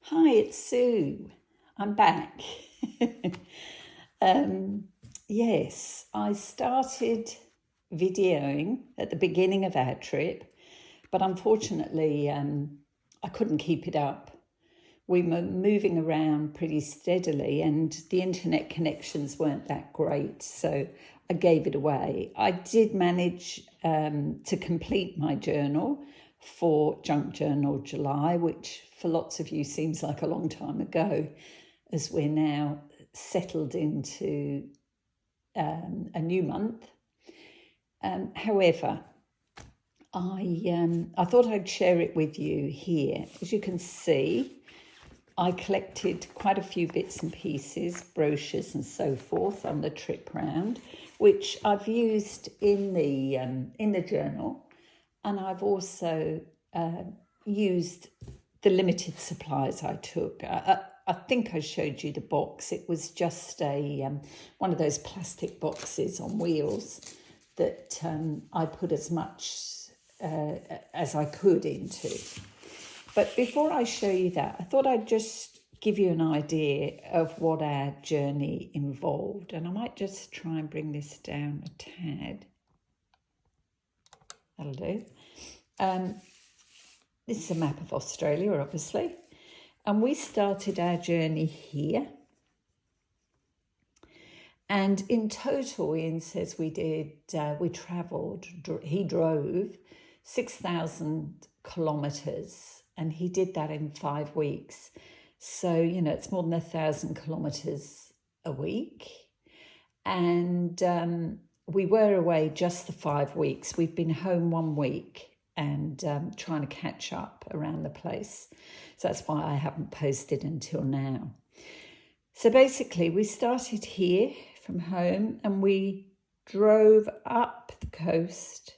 Hi, it's Sue. I'm back. Yes, I started videoing at the beginning of our trip, but unfortunately, I couldn't keep it up. We were moving around pretty steadily, and the internet connections weren't that great, so I gave it away. I did manage to complete my journal for Junk Journal July, which for lots of you seems like a long time ago, as we're now settled into a new month. However, I thought I'd share it with you here. As you can see, I collected quite a few bits and pieces, brochures and so forth on the trip round, which I've used in the journal, and I've also used the limited supplies I took. I think I showed you the box. It was just one of those plastic boxes on wheels that I put as much as I could into. But before I show you that, I thought I'd just give you an idea of what our journey involved. And I might just try and bring this down a tad. That'll do. This is a map of Australia, obviously. And we started our journey here. And in total, Ian says we drove 6,000 kilometres, and he did that in 5 weeks. So, it's more than 1,000 kilometres a week. And we were away just the 5 weeks. We've been home 1 week and trying to catch up around the place. So that's why I haven't posted until now. So basically, we started here from home and we drove up the coast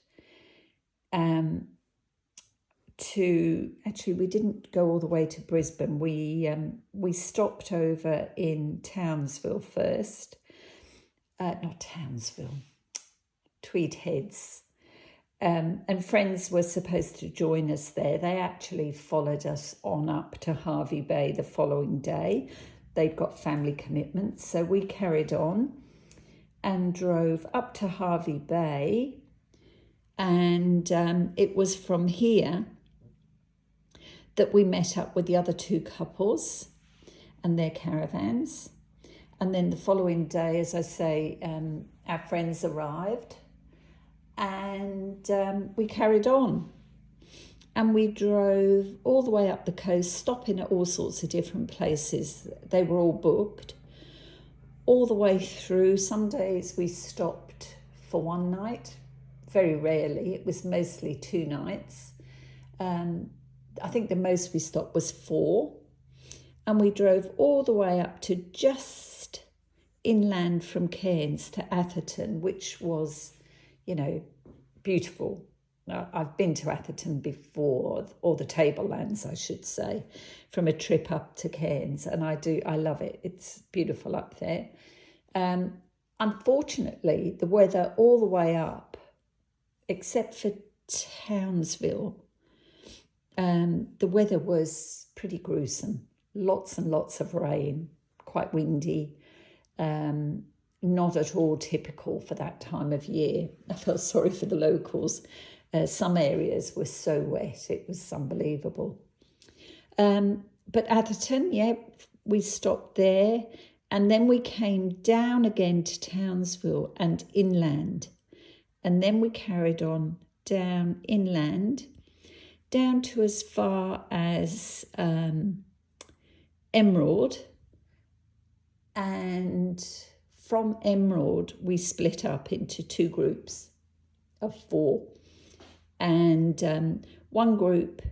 we didn't go all the way to Brisbane. We stopped over in Townsville first. Not Townsville, Tweed Heads. And friends were supposed to join us there. They actually followed us on up to Hervey Bay the following day. They'd got family commitments, so we carried on and drove up to Hervey Bay. And it was from here that we met up with the other two couples and their caravans. And then the following day, as I say, our friends arrived and we carried on. And we drove all the way up the coast, stopping at all sorts of different places. They were all booked. All the way through, some days we stopped for one night. Very rarely, it was mostly 2 nights. I think the most we stopped was 4. And we drove all the way up to just inland from Cairns to Atherton, which was, beautiful. I've been to Atherton before, or the Tablelands, I should say, from a trip up to Cairns, and I love it. It's beautiful up there. Unfortunately, the weather all the way up, except for Townsville, the weather was pretty gruesome. Lots and lots of rain, quite windy, not at all typical for that time of year. I felt sorry for the locals. Some areas were so wet, it was unbelievable. But Atherton, we stopped there, and then we came down again to Townsville and inland. And then we carried on down inland, down to as far as Emerald. And from Emerald, we split up into 2 groups of 4. And one group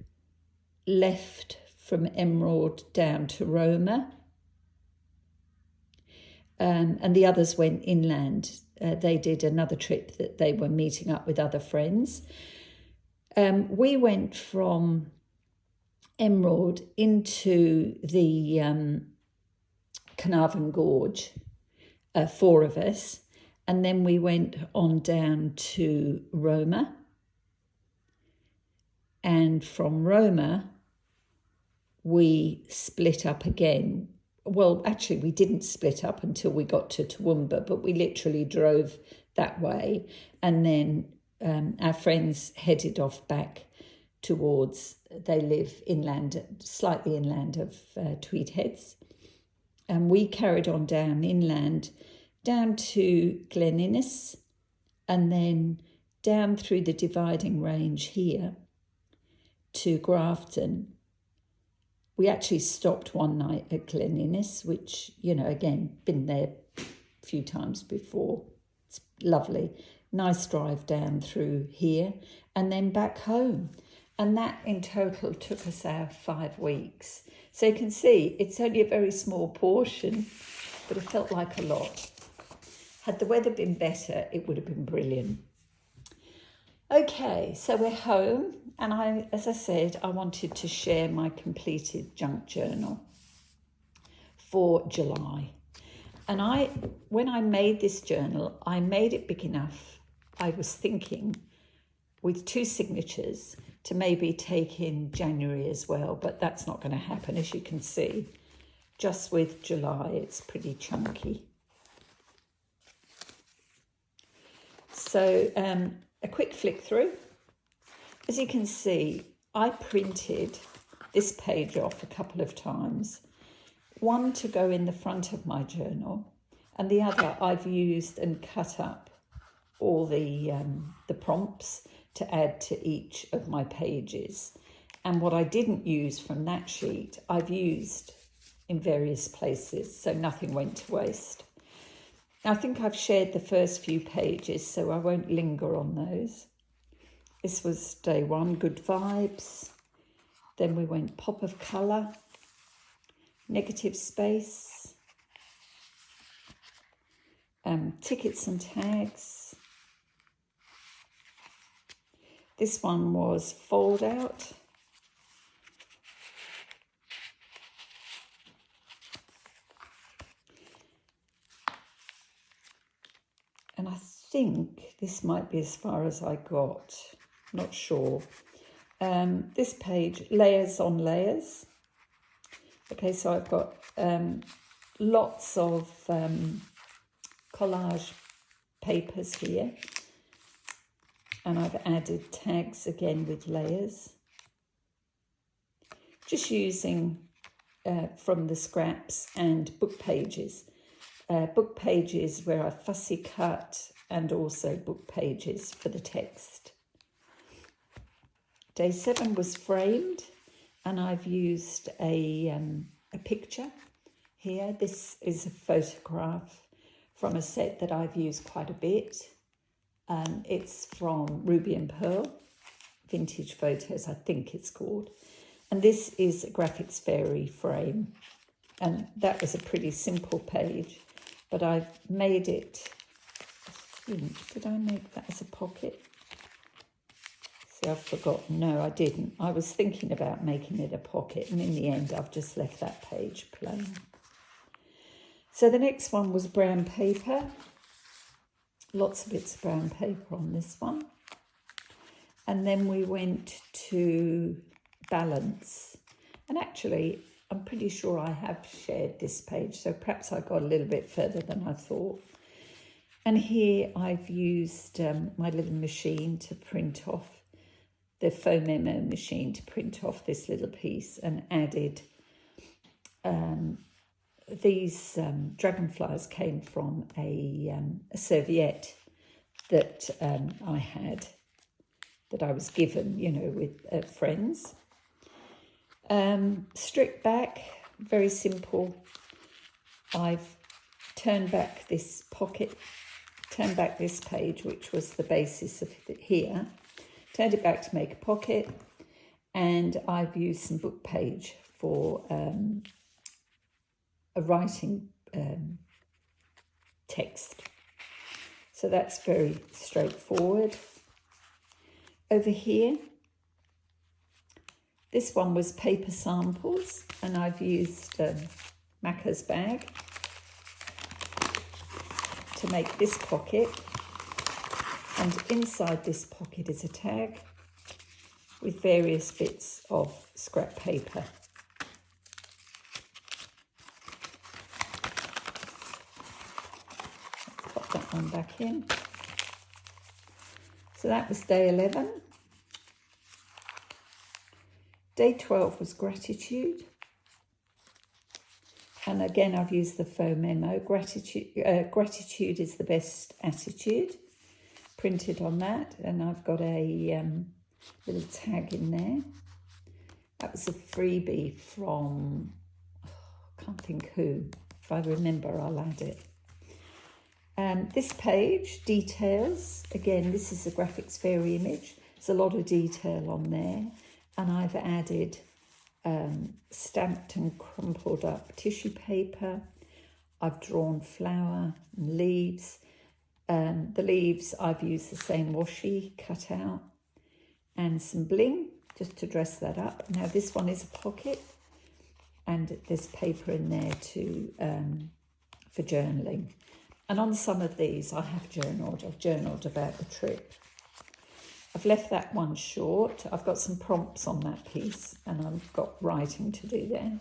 left from Emerald down to Roma, and the others went inland. They did another trip that they were meeting up with other friends. We went from Emerald into the Carnarvon Gorge, 4 of us, and then we went on down to Roma. And from Roma, we split up again. Well, actually, we didn't split up until we got to Toowoomba, but we literally drove that way. And then our friends headed off back towards, they live inland, slightly inland of Tweed Heads. And we carried on down inland, down to Glen Innes, and then down through the dividing range here to Grafton. We actually stopped one night at Glen Innes, which, you know, again, been there a few times before. It's lovely. Nice drive down through here and then back home. And that in total took us out 5 weeks. So you can see it's only a very small portion, but it felt like a lot. Had the weather been better, it would have been brilliant. Okay, so we're home, and as I said, I wanted to share my completed junk journal for July. And when I made this journal, I made it big enough. I was thinking with 2 signatures to maybe take in January as well, but that's not going to happen, as you can see. Just with July, it's pretty chunky. So a quick flick through. As you can see, I printed this page off a couple of times. One to go in the front of my journal, and the other I've used and cut up all the prompts to add to each of my pages. And what I didn't use from that sheet, I've used in various places, so nothing went to waste. I think I've shared the first few pages, so I won't linger on those. This was day 1, good vibes. Then we went pop of colour, negative space, tickets and tags. This one was fold out. And I think this might be as far as I got, not sure. This page, layers on layers. Okay, so I've got lots of collage papers here. And I've added tags again with layers. Just using from the scraps and book pages. Book pages where I fussy cut, and also book pages for the text. Day 7 was framed, and I've used a picture here. This is a photograph from a set that I've used quite a bit. It's from Ruby and Pearl, Vintage Photos, I think it's called. And this is a Graphics Fairy frame. And that was a pretty simple page, but I've made it, I think, did I make that as a pocket? See, I've forgotten. No, I didn't. I was thinking about making it a pocket, and in the end, I've just left that page plain. So the next one was brown paper. Lots of bits of brown paper on this one. And then we went to balance. And actually, I'm pretty sure I have shared this page, so perhaps I got a little bit further than I thought. And here I've used my little machine to print off, the faux memo machine to print off this little piece, and added these dragonflies came from a serviette that I had, that I was given, you know, with friends. Stripped back, very simple. I've turned back this pocket, turned back this page, which was the basis of it here, turned it back to make a pocket, and I've used some book page for a writing text. So that's very straightforward. Over here, this one was paper samples, and I've used Macca's bag to make this pocket. And inside this pocket is a tag with various bits of scrap paper. one back in. So that was day 11. Day 12 was gratitude. And again, I've used the faux memo. Gratitude is the best attitude. Printed on that. And I've got a little tag in there. That was a freebie from, I can't think who. If I remember, I'll add it. This page, details. Again, this is a Graphics Fairy image. There's a lot of detail on there. And I've added stamped and crumpled up tissue paper. I've drawn flower and leaves. The leaves, I've used the same washi cut out. And some bling, just to dress that up. Now this one is a pocket. And there's paper in there for journaling. And on some of these I have journaled. I've journaled about the trip. I've left that one short. I've got some prompts on that piece and I've got writing to do there.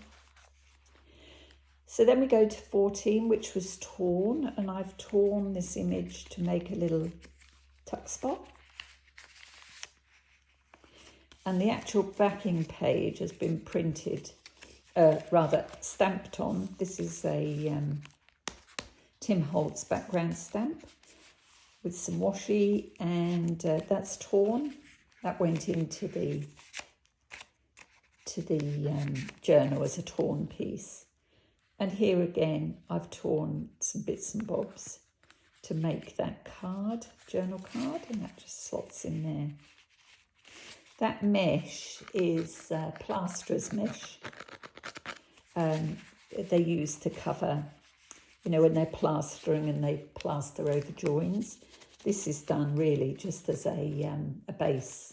So then we go to 14, which was torn, and I've torn this image to make a little tuck spot. And the actual backing page has been printed, rather stamped on. This is a Tim Holtz background stamp with some washi, and that's torn. That went into the journal as a torn piece. And here again, I've torn some bits and bobs to make that card, journal card, and that just slots in there. That mesh is plasterer's mesh. They use to cover, you know, when they're plastering and they plaster over joins. This is done really just as a base.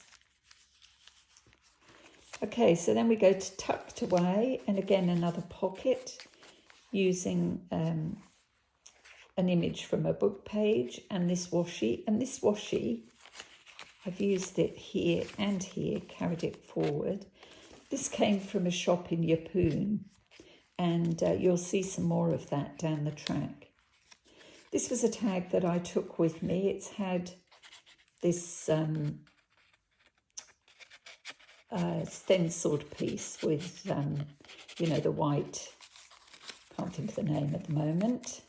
Okay, so then we go to tucked away, and again another pocket using an image from a book page and this washi. And this washi, I've used it here and here, carried it forward. This came from a shop in Yeppoon, and you'll see some more of that down the track. This was a tag that I took with me. It's had this stenciled piece with, you know, the white, can't think of the name at the moment.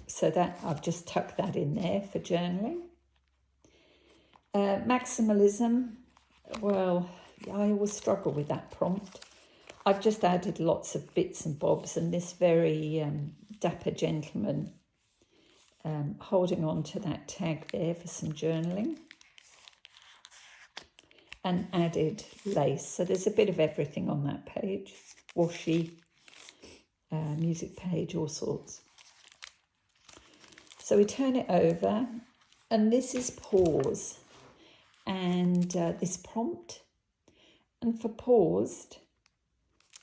So that I've just tucked that in there for journaling. Maximalism, well, I always struggle with that prompt. I've just added lots of bits and bobs, and this very dapper gentleman holding on to that tag there for some journaling, and added lace. So there's a bit of everything on that page. Washi, music page, all sorts. So we turn it over, and this is pause, and this prompt. And for paused,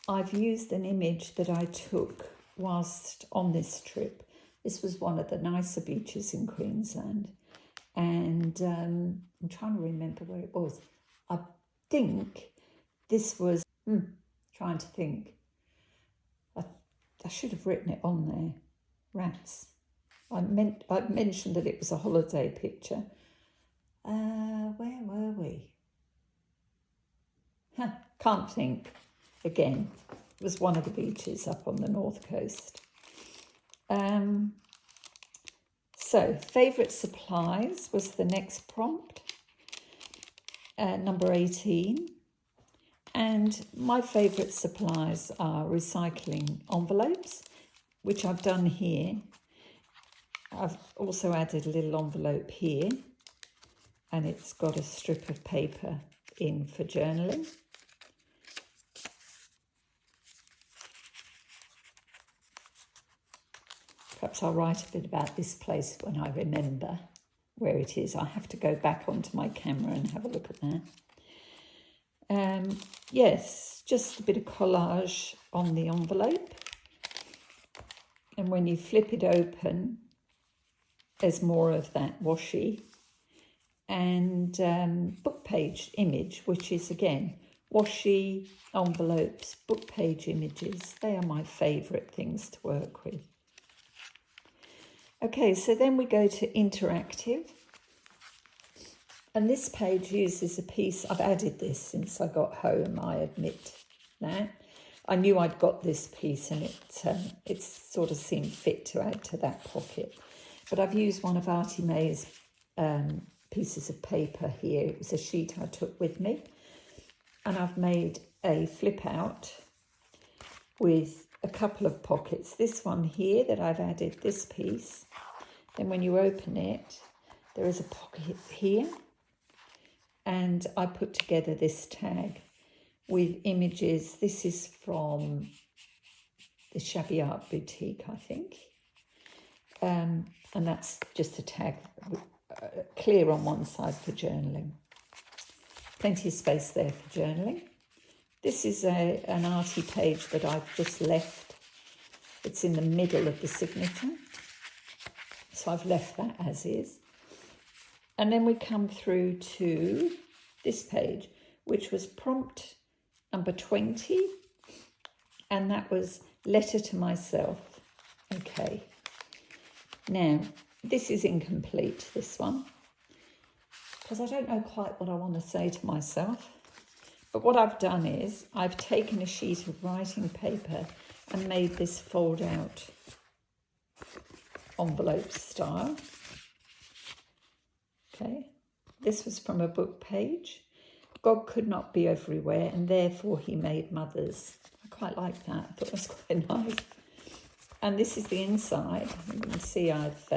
I've used an image that I took whilst on this trip. This was one of the nicer beaches in Queensland, and I'm trying to remember where it was. I think this was, trying to think. I should have written it on there. Rats. I mentioned that it was a holiday picture. Where were we? Can't think. Again, it was one of the beaches up on the north coast. So, favourite supplies was the next prompt, number 18. And my favourite supplies are recycling envelopes, which I've done here. I've also added a little envelope here, and it's got a strip of paper in for journaling. Perhaps I'll write a bit about this place when I remember where it is. I have to go back onto my camera and have a look at that. Yes, just a bit of collage on the envelope. And when you flip it open, there's more of that washi. And book page image, which is, again, washi, envelopes, book page images. They are my favourite things to work with. Okay, so then we go to interactive. And this page uses a piece, I've added this since I got home, I admit that. I knew I'd got this piece and it sort of seemed fit to add to that pocket. But I've used one of Artie May's pieces of paper here. It was a sheet I took with me. And I've made a flip out with a couple of pockets. This one here that I've added this piece. Then when you open it, there is a pocket here. And I put together this tag with images. This is from the Shabby Art Boutique, I think. And that's just a tag, clear on one side for journaling. Plenty of space there for journaling. This is an Artie page that I've just left. It's in the middle of the signature. So I've left that as is. And then we come through to this page, which was prompt number 20. And that was letter to myself. Okay. Now, this is incomplete, this one, because I don't know quite what I want to say to myself. But what I've done is I've taken a sheet of writing paper and made this fold out envelope style. Okay, this was from a book page. God could not be everywhere, and therefore he made mothers. I quite like that. I thought it was quite nice. And this is the inside. You can see I've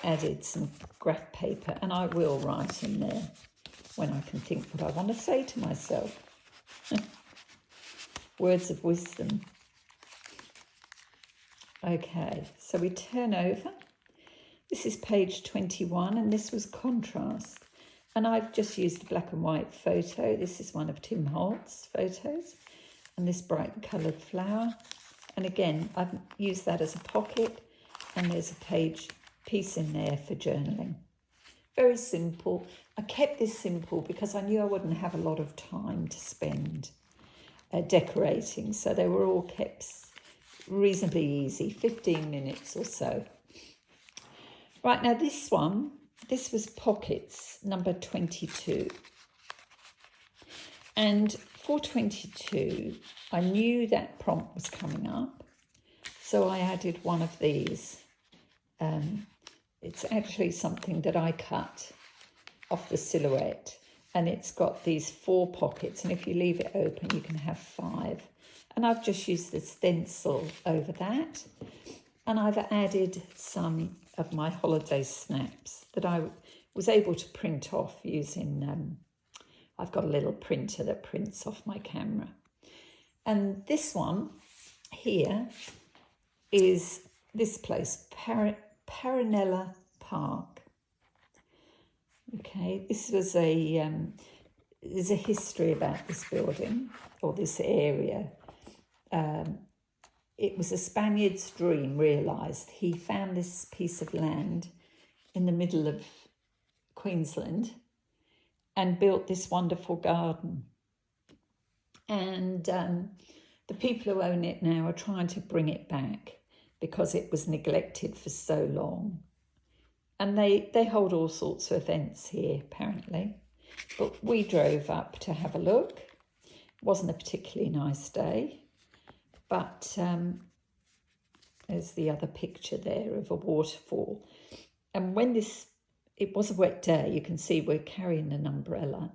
added some graph paper, and I will write in there when I can think what I want to say to myself. Words of wisdom. Okay, so we turn over. This is page 21, and this was contrast. And I've just used a black and white photo. This is one of Tim Holt's photos. And this bright coloured flower. And again, I've used that as a pocket. And there's a piece in there for journaling. Very simple. I kept this simple because I knew I wouldn't have a lot of time to spend decorating. So they were all kept reasonably easy, 15 minutes or so. Right, now this one, this was pockets, number 22. And for 22, I knew that prompt was coming up. So I added one of these. It's actually something that I cut off the silhouette. And it's got these 4 pockets. And if you leave it open, you can have 5. And I've just used the stencil over that. And I've added some of my holiday snaps that I was able to print off using, I've got a little printer that prints off my camera. And this one here is this place, Paranella Park. Okay, this was there's a history about this building or this area. It was a Spaniard's dream realised. He found this piece of land in the middle of Queensland and built this wonderful garden. And the people who own it now are trying to bring it back because it was neglected for so long. And they hold all sorts of events here, apparently. But we drove up to have a look. It wasn't a particularly nice day. But there's the other picture there of a waterfall. And when it was a wet day, you can see we're carrying an umbrella.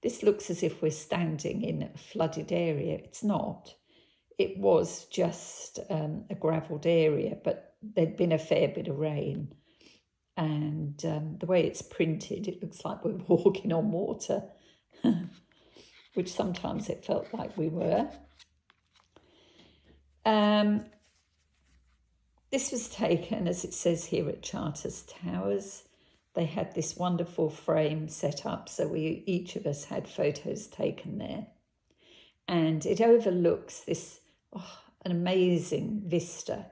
This looks as if we're standing in a flooded area. It's not. It was just a gravelled area, but there'd been a fair bit of rain. And the way it's printed, it looks like we're walking on water, which sometimes it felt like we were. This was taken, as it says here, at Charters Towers. They had this wonderful frame set up, so each of us had photos taken there. And it overlooks this an amazing vista.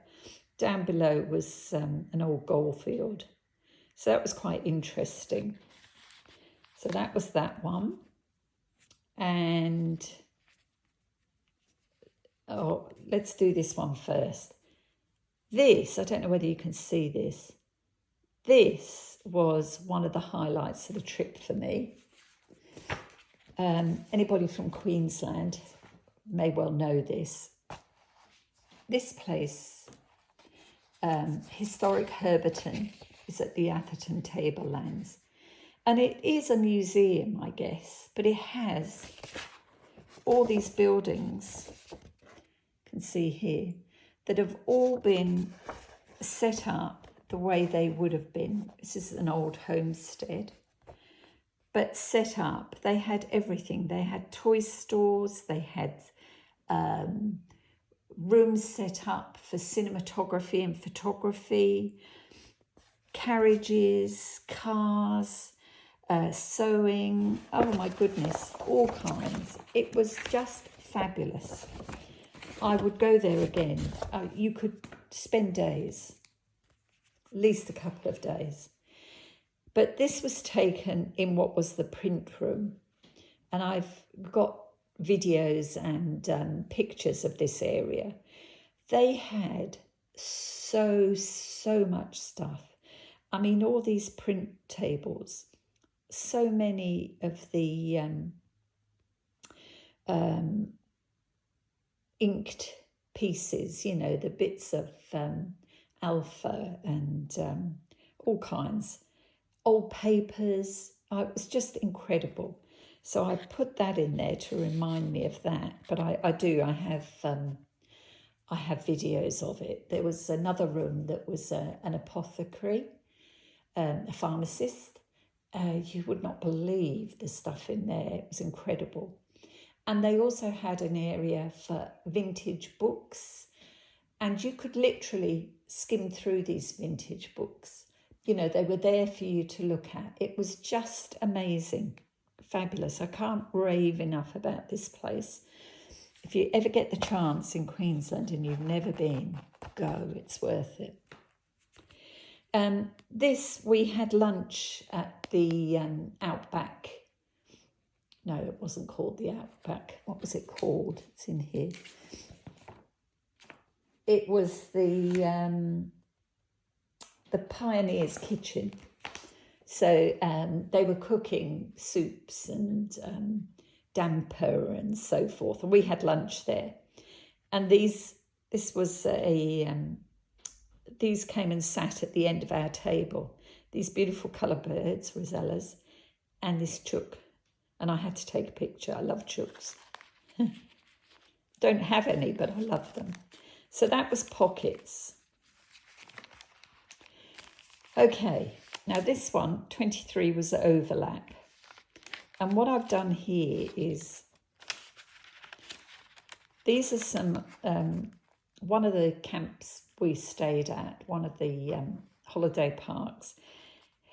Down below was an old goldfield. So that was quite interesting. So that was that one. And let's do this one first. This, I don't know whether you can see this. This was one of the highlights of the trip for me. Anybody from Queensland may well know this. This place, Historic Herberton, is at the Atherton Tablelands. And it is a museum, I guess, but it has all these buildings, you can see here, that have all been set up the way they would have been. This is an old homestead, but set up. They had everything. They had toy stores, they had rooms set up for cinematography and photography, carriages, cars, sewing, oh my goodness, all kinds. It was just fabulous. I would go there again. You could spend days, at least a couple of days. But this was taken in what was the print room. And I've got videos and pictures of this area. They had so much stuff. I mean, all these print tables, so many of the inked pieces, you know, the bits of alpha and all kinds, old papers. It was just incredible. So I put that in there to remind me of that. But I have videos of it. There was another room that was an apothecary, a pharmacist. You would not believe the stuff in there. It was incredible. And they also had an area for vintage books. And you could literally skim through these vintage books. You know, they were there for you to look at. It was just amazing. Fabulous. I can't rave enough about this place. If you ever get the chance in Queensland and you've never been, go. It's worth it. We had lunch at the Outback. No, it wasn't called the Outback. What was it called? It's in here. It was the Pioneer's Kitchen. So they were cooking soups and damper and so forth. And we had lunch there. And these came and sat at the end of our table. These beautiful colour birds, rosellas, and this chook. And I had to take a picture. I love chooks. Don't have any, but I love them. So that was pockets. Okay, now this one, 23, was the overlap. And what I've done here is, these are some, one of the camps we stayed at, one of the holiday parks,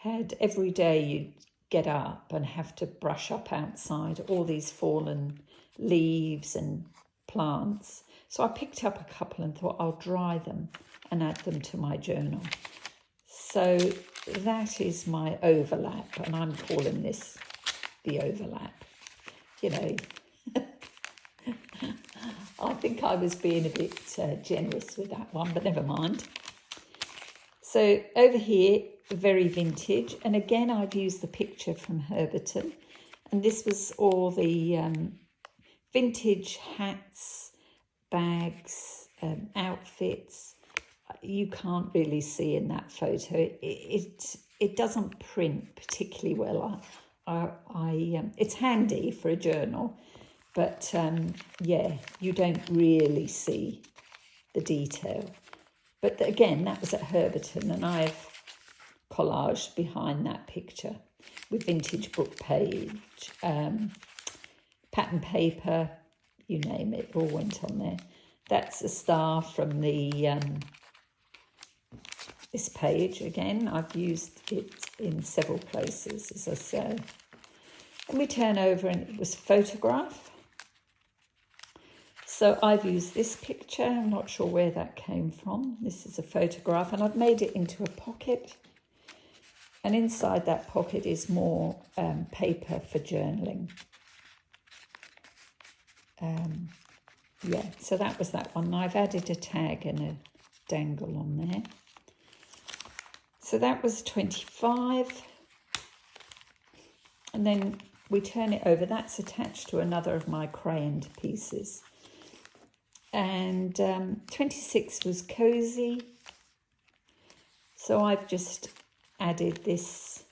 had every day you'd get up and have to brush up outside all these fallen leaves and plants. So I picked up a couple and thought I'll dry them and add them to my journal. So that is my overlap, and I'm calling this the overlap. You know, I think I was being a bit generous with that one, but never mind. So over here, very vintage. And again, I've used the picture from Herberton. And this was all the vintage hats, bags, outfits. You can't really see in that photo. It doesn't print particularly well. It's handy for a journal, but yeah, you don't really see the detail. But again, that was at Herberton, and I've collaged behind that picture with vintage book page, pattern paper, you name it, all went on there. That's a star from the this page. Again, I've used it in several places, as I say. And we turn over, and it was a photograph. So I've used this picture. I'm not sure where that came from. This is a photograph, and I've made it into a pocket. And inside that pocket is more paper for journaling. Yeah, so that was that one. I've added a tag and dangle on there. So that was 25. And then we turn it over. That's attached to another of my crayoned pieces. And 26 was Cozy. So I've just added this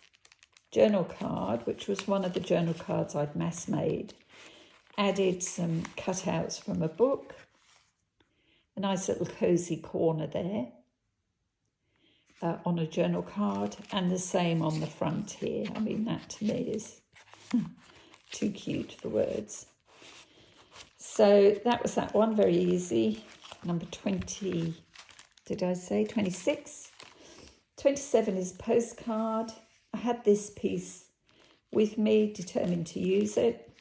journal card, which was one of the journal cards I'd mass made. Added some cutouts from a book. A nice little cozy corner there on a journal card, and the same on the front here. I mean, that to me is too cute for words. So that was that one, very easy. Number 20, did I say 26? 27 is postcard. I had this piece with me, determined to use it.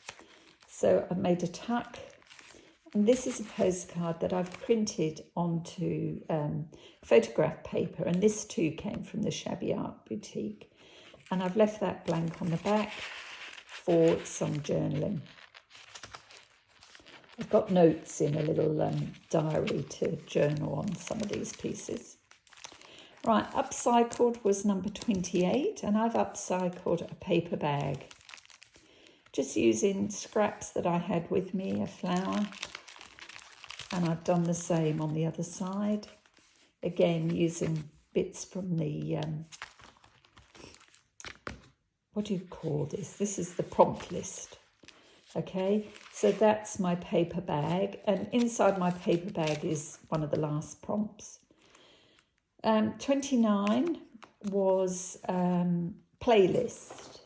So I made a tuck. And this is a postcard that I've printed onto photograph paper. And this too came from the Shabby Art Boutique. And I've left that blank on the back for some journaling. I've got notes in a little diary to journal on some of these pieces. Right, upcycled was number 28, and I've upcycled a paper bag. Just using scraps that I had with me, a flower, and I've done the same on the other side. Again, using bits from the, what do you call this? This is the prompt list. Okay, so that's my paper bag, and inside my paper bag is one of the last prompts. 29 was playlist,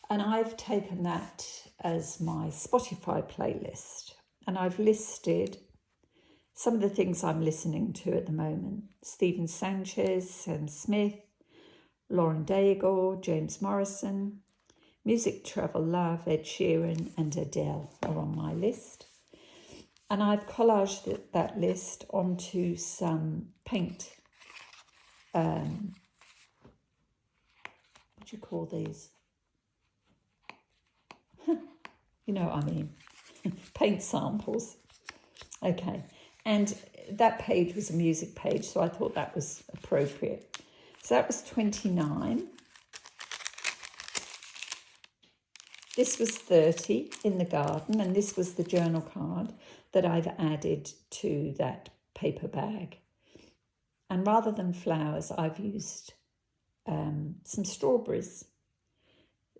and I've taken that as my Spotify playlist, and I've listed some of the things I'm listening to at the moment. Stephen Sanchez, Sam Smith, Lauren Daigle, James Morrison, Music, Travel, Love, Ed Sheeran and Adele are on my list. And I've collaged that list onto some paint. What do you call these? You know what I mean. Paint samples. Okay. And that page was a music page, so I thought that was appropriate. So that was 29. This was 30, in the garden, and this was the journal card that I've added to that paper bag. And rather than flowers, I've used some strawberries.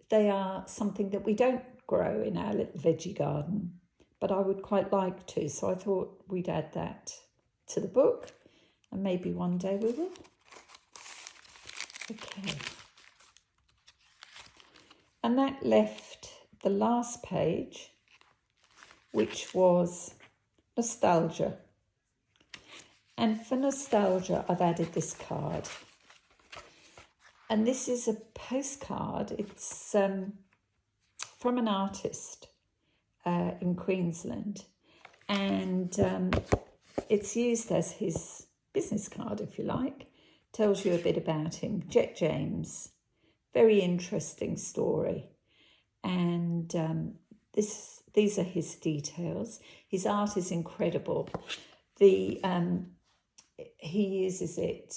They are something that we don't grow in our little veggie garden, but I would quite like to. So I thought we'd add that to the book, and maybe one day we will. Okay. And that left the last page, which was nostalgia. And for nostalgia, I've added this card. And this is a postcard. It's from an artist in Queensland. And it's used as his business card, if you like. Tells you a bit about him. Jet James. Very interesting story. And these are his details. His art is incredible. He uses it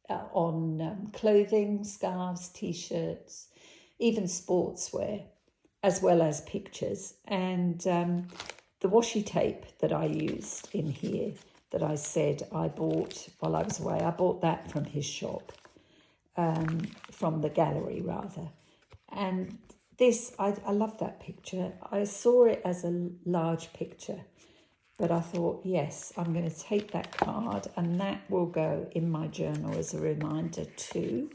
on clothing, scarves, t-shirts, even sportswear, as well as pictures. And the washi tape that I used in here, that I said I bought while I was away, I bought that from his shop, from the gallery rather. And this, I love that picture. I saw it as a large picture, but I thought, yes, I'm going to take that card, and that will go in my journal as a reminder too.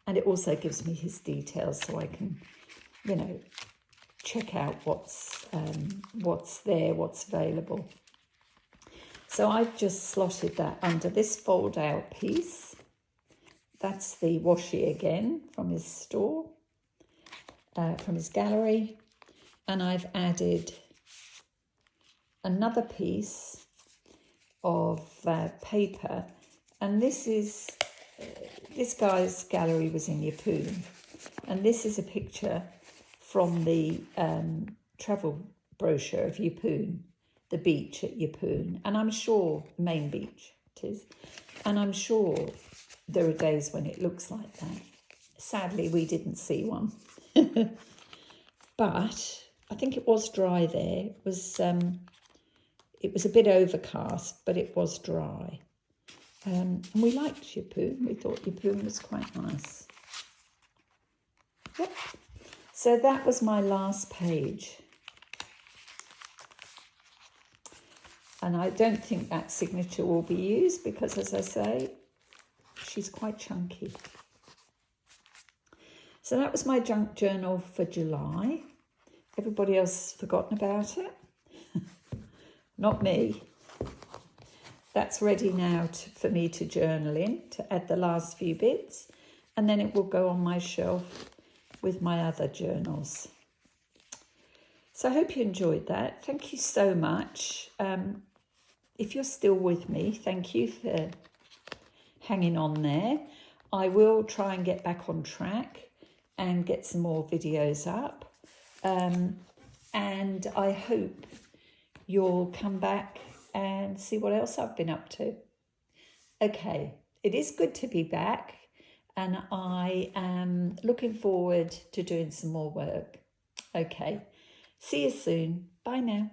And it also gives me his details, so I can, you know, check out what's there, what's available. So I've just slotted that under this fold out piece. That's the washi again from his store, from his gallery. And I've added another piece of paper. And this is, this guy's gallery was in Yeppoon. And this is a picture from the travel brochure of Yeppoon, the beach at Yeppoon. And I'm sure Main Beach it is. And I'm sure there are days when it looks like that. Sadly, we didn't see one. But I think it was dry there. It was a bit overcast, but it was dry. And we liked Yeppoon. We thought Yeppoon was quite nice. Yep. So that was my last page. And I don't think that signature will be used because, as I say, she's quite chunky. So that was my junk journal for July. Everybody else has forgotten about it. Not me. That's ready now for me to journal in, to add the last few bits. And then it will go on my shelf with my other journals. So I hope you enjoyed that. Thank you so much. If you're still with me, thank you for hanging on there. I will try and get back on track and get some more videos up. And I hope you'll come back and see what else I've been up to. Okay, it is good to be back, and I am looking forward to doing some more work. Okay, see you soon. Bye now.